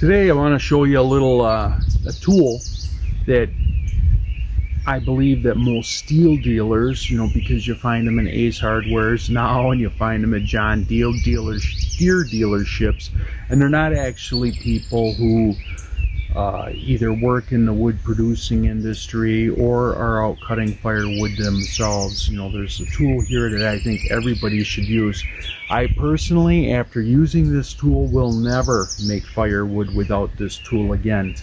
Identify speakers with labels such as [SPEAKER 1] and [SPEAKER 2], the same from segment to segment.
[SPEAKER 1] Today I want to show you a little a tool that I believe that most Stihl dealers, because you find them in Ace Hardwares now and you find them at John Deere dealerships, and they're not actually people who either work in the wood producing industry or are out cutting firewood themselves. There's a tool here that I think everybody should use. I personally, after using this tool, will never make firewood without this tool again.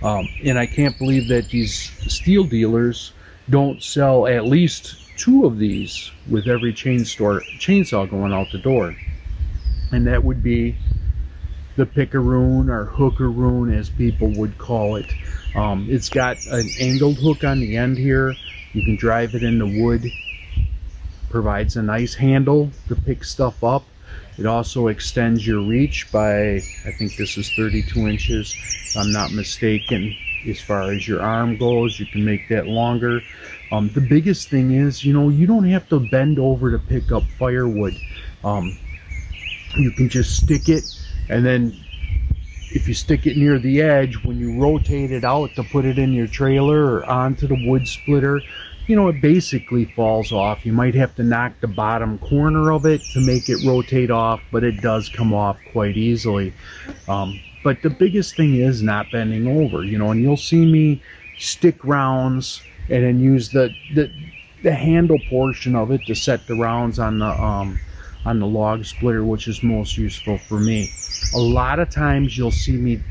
[SPEAKER 1] And I can't believe that these Stihl dealers don't sell at least 2 of these with every chainsaw going out the door. And that would be the Pickaroon, or Hookaroon as people would call it. It's got an angled hook on the end here. You can drive it into wood. Provides a nice handle to pick stuff up. It also extends your reach by, I think this is 32 inches, if I'm not mistaken. As far as your arm goes, you can make that longer. The biggest thing is, you don't have to bend over to pick up firewood. You can just stick it, and then if you stick it near the edge, when you rotate it out to put it in your trailer or onto the wood splitter, it basically falls off. You might have to knock the bottom corner of it to make it rotate off, but it does come off quite easily. But the biggest thing is not bending over, and you'll see me stick rounds and then use the handle portion of it to set the rounds on the log splitter, which is most useful for me. A lot of times you'll see me,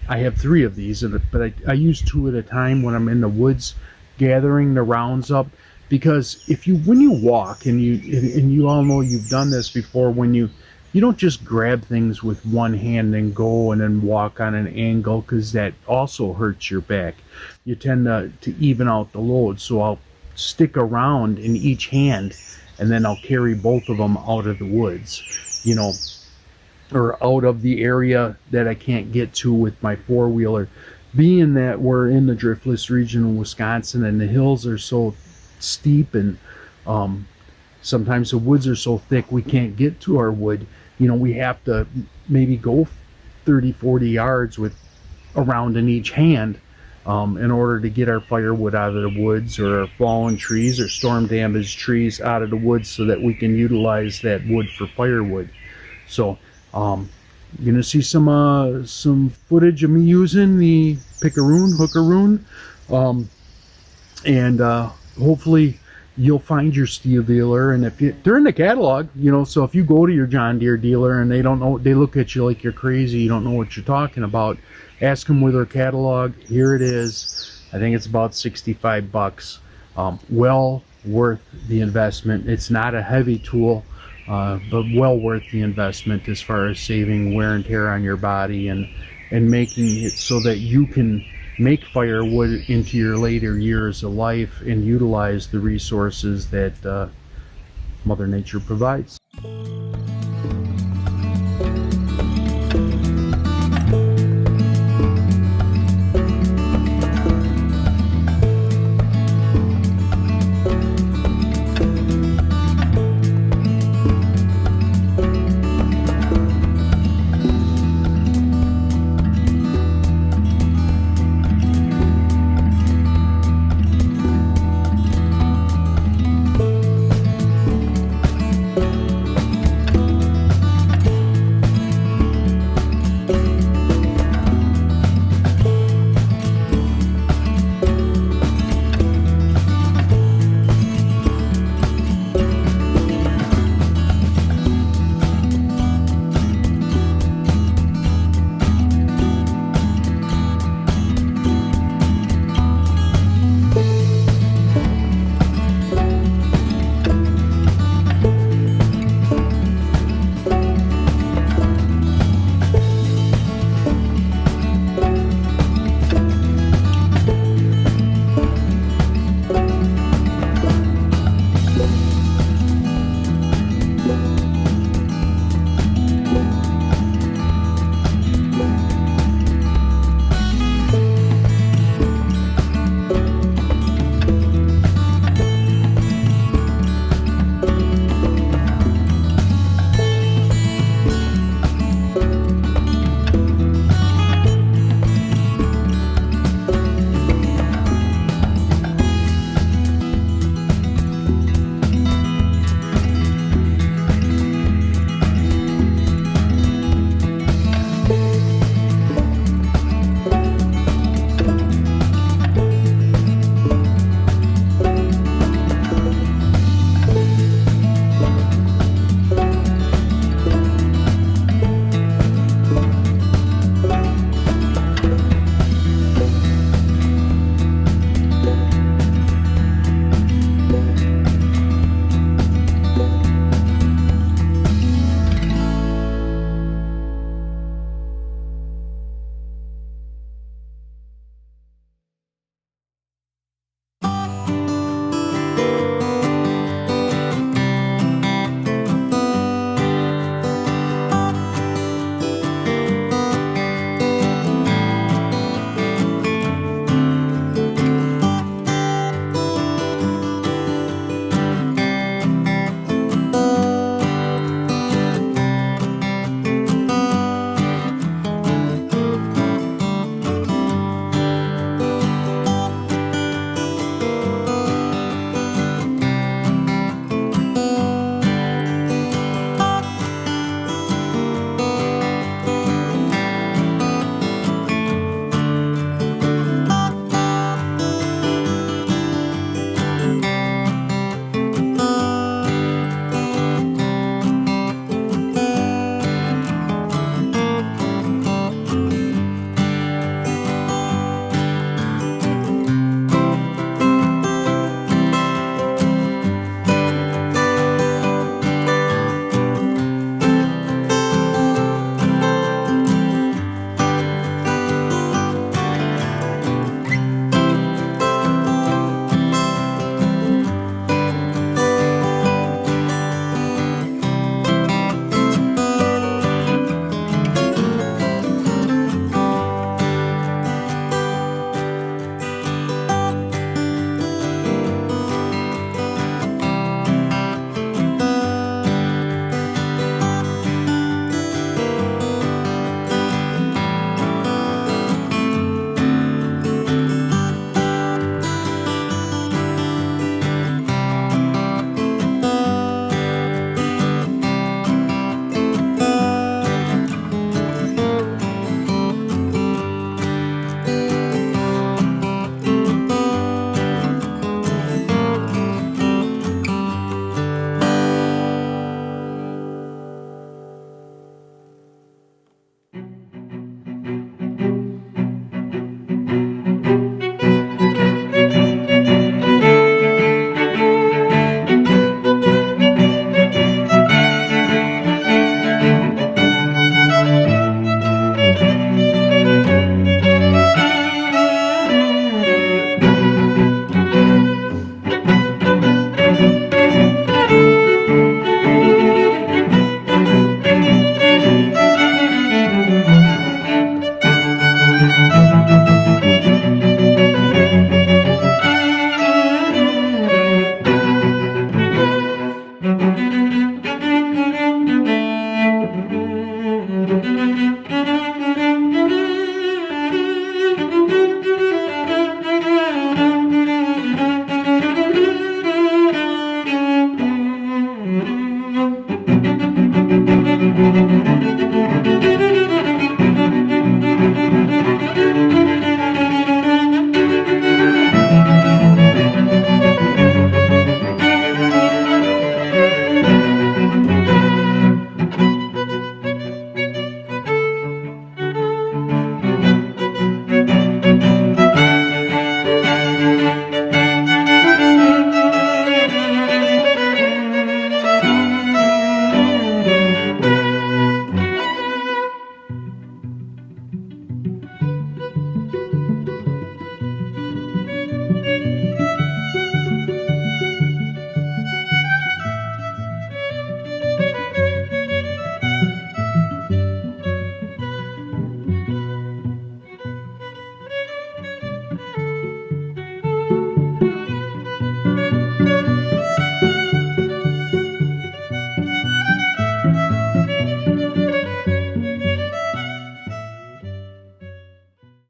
[SPEAKER 1] I have 3 of these, but I use 2 at a time when I'm in the woods gathering the rounds up, because when you walk, and you all know you've done this before, when you don't just grab things with one hand and go and then walk on an angle, because that also hurts your back. You tend to even out the load. So I'll stick a round in each hand, and then I'll carry both of them out of the woods, or out of the area that I can't get to with my 4-wheeler. Being that we're in the driftless region of Wisconsin and the hills are so steep, and sometimes the woods are so thick we can't get to our wood, we have to maybe go 30-40 yards with a round in each hand in order to get our firewood out of the woods, or our fallen trees or storm damaged trees out of the woods, so that we can utilize that wood for firewood. So you're gonna see some footage of me using the Hookaroon, and hopefully you'll find your Stihl dealer. And if they're in the catalog, so if you go to your John Deere dealer and they don't know, they look at you like you're crazy, you don't know what you're talking about, ask them where their catalog. Here it is. I think it's about 65 bucks. Well worth the investment. It's not a heavy tool, but well worth the investment as far as saving wear and tear on your body, and making it so that you can make firewood into your later years of life and utilize the resources that Mother Nature provides.